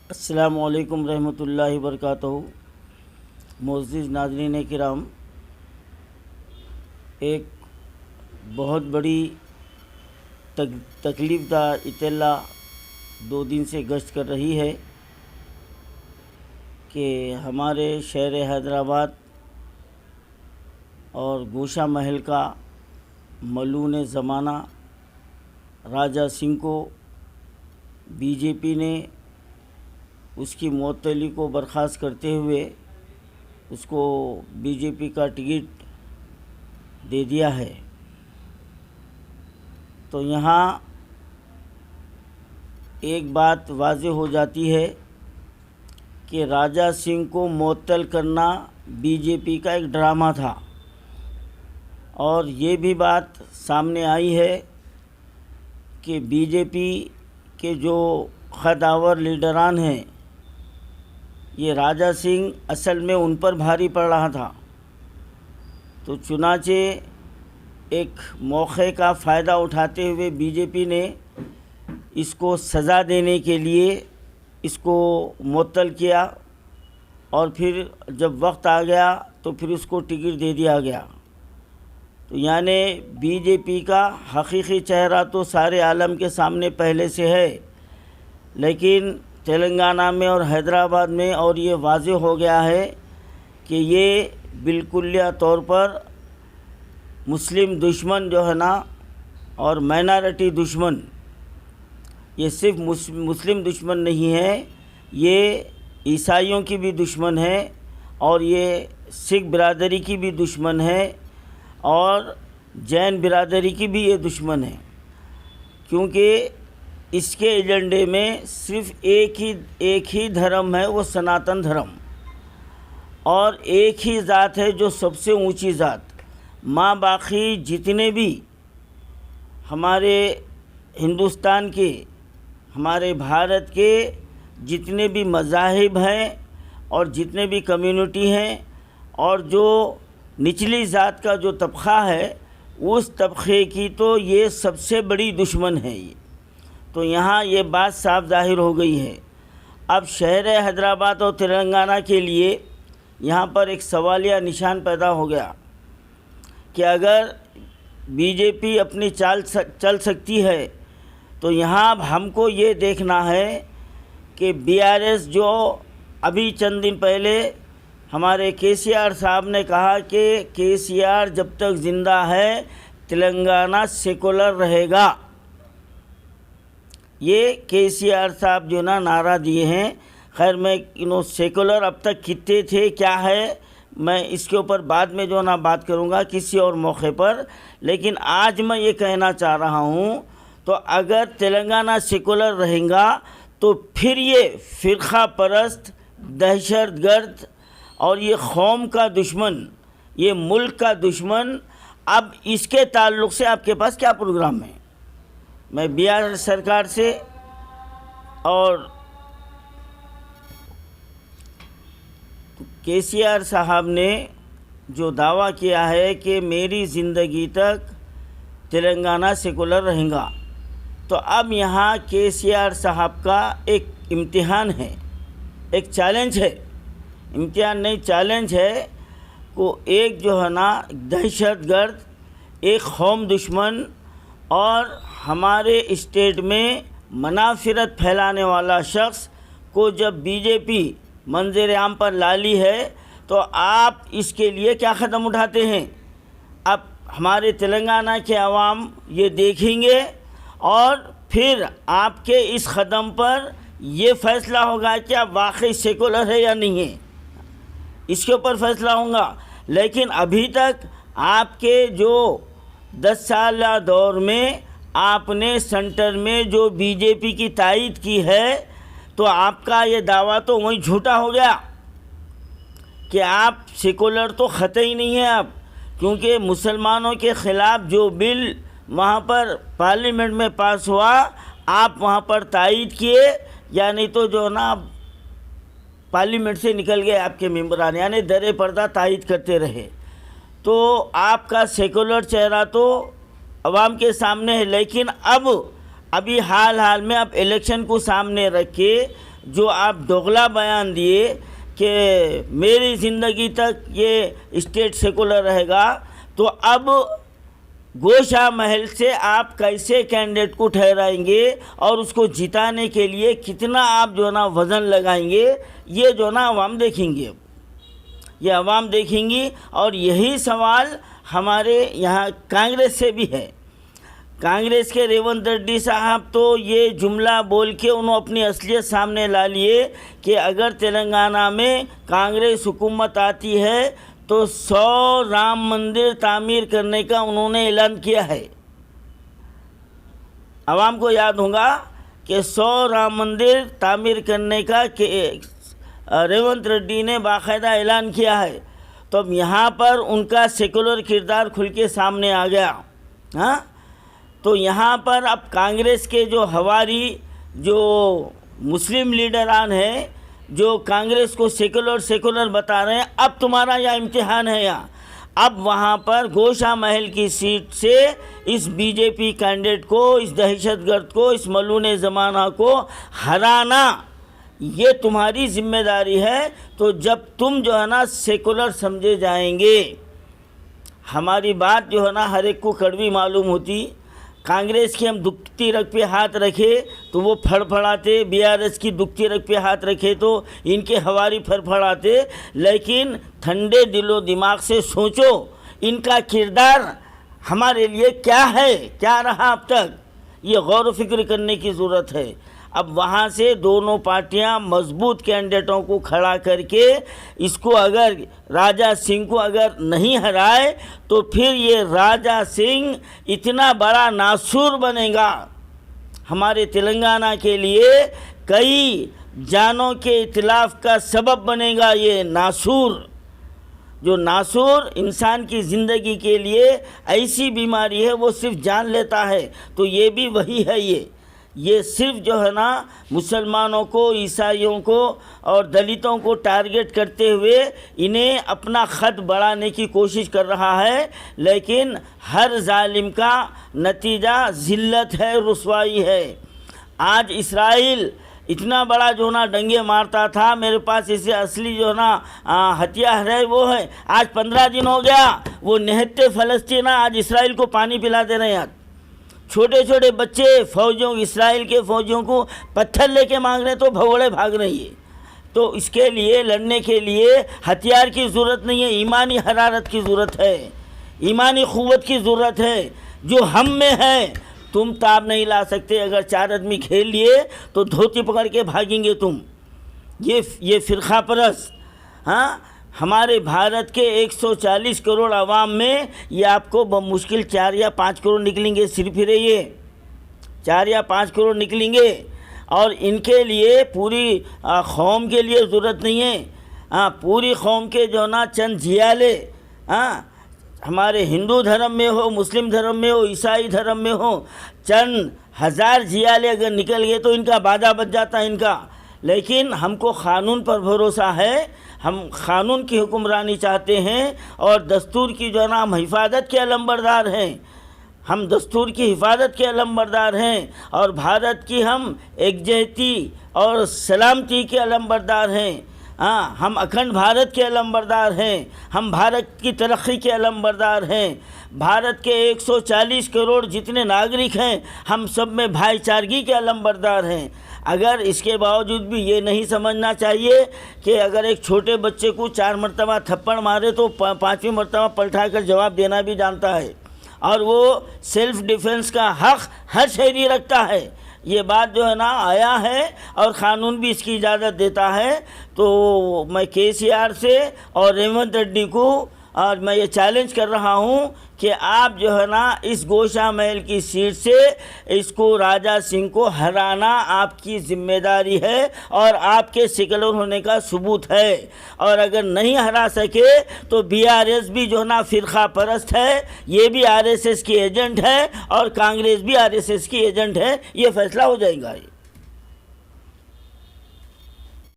अस्सलामुअलैकुम रहमतुल्लाहि वबरकातुहू। मोअज़्ज़िज़ नाज़रीन किराम, एक बहुत बड़ी तकलीफ़ दा इत्तला 2 दिन से गश्त कर रही है कि हमारे शहर हैदराबाद और गोशा महल का मलून ज़माना राजा सिंह को बीजेपी ने उसकी मुअत्तली को बर्खास्त करते हुए उसको बीजेपी का टिकट दे दिया है। तो यहाँ एक बात वाज़ेह हो जाती है कि राजा सिंह को मुअत्तल करना बीजेपी का एक ड्रामा था, और ये भी बात सामने आई है कि बीजेपी के जो ख़दावर लीडरान हैं, ये राजा सिंह असल में उन पर भारी पड़ रहा था। तो चुनाचे एक मौके का फ़ायदा उठाते हुए बीजेपी ने इसको सज़ा देने के लिए इसको मुअत्तल किया, और फिर जब वक्त आ गया तो फिर उसको टिकट दे दिया गया। तो यानी बीजेपी का हकीकी चेहरा तो सारे आलम के सामने पहले से है, लेकिन तेलंगाना में और हैदराबाद में और ये वाज़ेह हो गया है कि ये बिल्कुलिया तौर पर मुस्लिम दुश्मन जो है ना, और माइनॉरिटी दुश्मन, ये सिर्फ मुस्लिम दुश्मन नहीं है, ये ईसाइयों की भी दुश्मन है, और ये सिख बिरादरी की भी दुश्मन है, और जैन बिरादरी की भी ये दुश्मन है। क्योंकि इसके एजेंडे में सिर्फ एक ही धर्म है, वो सनातन धर्म, और एक ही ज़ात है जो सबसे ऊंची ज़ात। माँ बाकी जितने भी हमारे हिंदुस्तान के, हमारे भारत के जितने भी मज़ाहिब हैं और जितने भी कम्युनिटी हैं, और जो निचली ज़ात का जो तबक़ा है, उस तबक़े की तो ये सबसे बड़ी दुश्मन है ये। तो यहाँ ये बात साफ ज़ाहिर हो गई है। अब शहर हैदराबाद और तेलंगाना के लिए यहाँ पर एक सवालिया निशान पैदा हो गया कि अगर बीजेपी अपनी चाल चल सकती है, तो यहाँ हमको ये देखना है कि बीआरएस, जो अभी चंद दिन पहले हमारे केसीआर साहब ने कहा कि केसीआर जब तक ज़िंदा है तेलंगाना सेकुलर रहेगा, ये केसीआर साहब जो ना नारा दिए हैं। खैर मैं सेकुलर अब तक कितने थे क्या है, मैं इसके ऊपर बाद में जो ना बात करूँगा किसी और मौके पर। लेकिन आज मैं ये कहना चाह रहा हूँ, तो अगर तेलंगाना सेकुलर रहेगा तो फिर ये फ़िरक़ा परस्त, दहशतगर्द और ये कौम का दुश्मन, ये मुल्क का दुश्मन, अब इसके ताल्लुक़ से आपके पास क्या प्रोग्राम है? मैं बिहार सरकार से और केसीआर साहब ने जो दावा किया है कि मेरी ज़िंदगी तक तेलंगाना सेकुलर रहेगा, तो अब यहाँ केसीआर साहब का एक इम्तिहान है, एक चैलेंज है, इम्तिहान नहीं चैलेंज है को एक जो है ना दहशतगर्द, एक कौम दुश्मन और हमारे स्टेट में मनाफिरत फैलाने वाला शख्स को जब बीजेपी मंजर आम पर लाली है, तो आप इसके लिए क्या क़दम उठाते हैं? अब हमारे तेलंगाना के अवाम ये देखेंगे, और फिर आपके इस कदम पर ये फ़ैसला होगा कि आप वाकई सेकुलर है या नहीं है, इसके ऊपर फ़ैसला होगा। लेकिन अभी तक आपके जो 10 साल दौर में आपने सेंटर में जो बीजेपी की तायद की है, तो आपका ये दावा तो वही झूठा हो गया कि आप सेकुलर तो ख़त्म ही नहीं है आप। क्योंकि मुसलमानों के ख़िलाफ़ जो बिल वहाँ पर पार्लियामेंट में पास हुआ, आप वहाँ पर तायद किए, या नहीं तो जो ना पार्लियामेंट से निकल गए आपके मेंबरान, यानी दरे पर्दा तायद करते रहे। तो आपका सेकुलर चेहरा तो अवाम के सामने है, लेकिन अब अभी हाल में आप इलेक्शन को सामने रख के जो आप दोगला बयान दिए कि मेरी ज़िंदगी तक ये स्टेट सेकुलर रहेगा, तो अब गोशा महल से आप कैसे कैंडिडेट को ठहराएंगे और उसको जिताने के लिए कितना आप जो ना वज़न लगाएंगे, ये जो ना अवाम देखेंगे। ये अवाम देखेंगी। और यही सवाल हमारे यहाँ कांग्रेस से भी है। कांग्रेस के रेवंत रेड्डी साहब तो ये जुमला बोल के उन्होंने अपनी असलियत सामने ला लिए कि अगर तेलंगाना में कांग्रेस हुकूमत आती है तो 100 राम मंदिर तामीर करने का उन्होंने ऐलान किया है। आवाम को याद होगा कि 100 राम मंदिर तामीर करने का रेवंत रेड्डी ने बाकायदा ऐलान किया है। तो अब यहाँ पर उनका सेकुलर किरदार खुल के सामने आ गया। हाँ, तो यहाँ पर अब कांग्रेस के जो हवारी जो मुस्लिम लीडरान हैं, जो कांग्रेस को सेकुलर बता रहे हैं, अब तुम्हारा यह इम्तिहान है। यहाँ अब वहाँ पर गोशा महल की सीट से इस बीजेपी कैंडिडेट को, इस दहशतगर्द को, इस मलून ज़माना को हराना, ये तुम्हारी जिम्मेदारी है। तो जब तुम जो है ना सेकुलर समझे जाएंगे, हमारी बात जो है ना हर एक को कड़वी मालूम होती। कांग्रेस की हम दुखती रग पे हाथ रखे तो वो फड़फड़ाते, बीआरएस की दुखती रग पे हाथ रखे तो इनके हवारी फड़फड़ाते। लेकिन ठंडे दिलो दिमाग से सोचो, इनका किरदार हमारे लिए क्या है, क्या रहा अब तक, ये गौर व फिक्र करने की ज़रूरत है। अब वहाँ से दोनों पार्टियां मजबूत कैंडिडेटों को खड़ा करके इसको अगर राजा सिंह को अगर नहीं हराए तो फिर ये राजा सिंह इतना बड़ा नासूर बनेगा हमारे तेलंगाना के लिए, कई जानों के इतलाफ का सबब बनेगा। ये नासूर, जो नासूर इंसान की ज़िंदगी के लिए ऐसी बीमारी है, वो सिर्फ जान लेता है। तो ये भी वही है। ये सिर्फ जो है ना मुसलमानों को, ईसाइयों को और दलितों को टारगेट करते हुए इन्हें अपना ख़त बढ़ाने की कोशिश कर रहा है। लेकिन हर जालिम का नतीजा ज़िल्लत है, रुसवाई है। आज इसराइल इतना बड़ा जो ना डंगे मारता था, मेरे पास इसे असली जो ना हथियार है वो है। आज 15 दिन हो गया, वो निहत्ते फ़लस्तीन आज इसराइल को पानी पिला दे रहे हैं। छोटे छोटे बच्चे फ़ौजियों, इसराइल के फ़ौजियों को पत्थर लेके मांग रहे तो भगोड़े भाग रही है। तो इसके लिए लड़ने के लिए हथियार की ज़रूरत नहीं है, ईमानी हरारत की ज़रूरत है, ईमानी क़ुव्वत की ज़रूरत है जो हम में है। तुम ताब नहीं ला सकते। अगर 4 आदमी खेल लिए तो धोती पकड़ के भागेंगे तुम। ये फ़िरक़ा परस्त, हाँ, हमारे भारत के 140 करोड़ आवाम में ये आपको मुश्किल 4 या 5 करोड़ निकलेंगे, सिर्फ ये 4 या 5 करोड़ निकलेंगे। और इनके लिए पूरी कौम के लिए ज़रूरत नहीं है। हाँ, पूरी कौम के जो ना चंद जियाले, हाँ, हमारे हिंदू धर्म में हो, मुस्लिम धर्म में हो, ईसाई धर्म में हो, चंद हज़ार जियाले अगर निकल गए तो इनका बाजा बच जाता है इनका। लेकिन हमको क़ानून पर भरोसा है, हम क़ानून की हुक्मरानी चाहते हैं और दस्तूर की जो ना हम हिफाजत के अलमबरदार हैं। हम दस्तूर की हिफाजत के अलमबरदार हैं और भारत की हम एकजहती और सलामती के अलमबरदार हैं। हाँ, हम अखंड भारत के अलमबरदार हैं, हम भारत की तरक्की के अलमबरदार हैं। भारत के 140 करोड़ जितने नागरिक हैं, हम सब में भाईचारगी के अलमबरदार हैं। अगर इसके बावजूद भी ये नहीं समझना चाहिए कि अगर एक छोटे बच्चे को 4 मरतबा थप्पड़ मारे तो 5वीं मरतबा पलटा कर जवाब देना भी जानता है और वो सेल्फ़ डिफेंस का हक़ हर शहरी रखता है। ये बात जो है ना आया है और क़ानून भी इसकी इजाज़त देता है। तो मैं केसीआर से और रेवंत रेड्डी को और मैं ये चैलेंज कर रहा हूँ कि आप जो है ना इस गोशा महल की सीट से इसको राजा सिंह को हराना आपकी ज़िम्मेदारी है और आपके सेकुलर होने का सबूत है। और अगर नहीं हरा सके तो बीआरएस भी जो है ना फ़िरक़ा परस्त है, ये भी आरएसएस की एजेंट है और कांग्रेस भी आरएसएस की एजेंट है। ये फैसला हो जाएगा।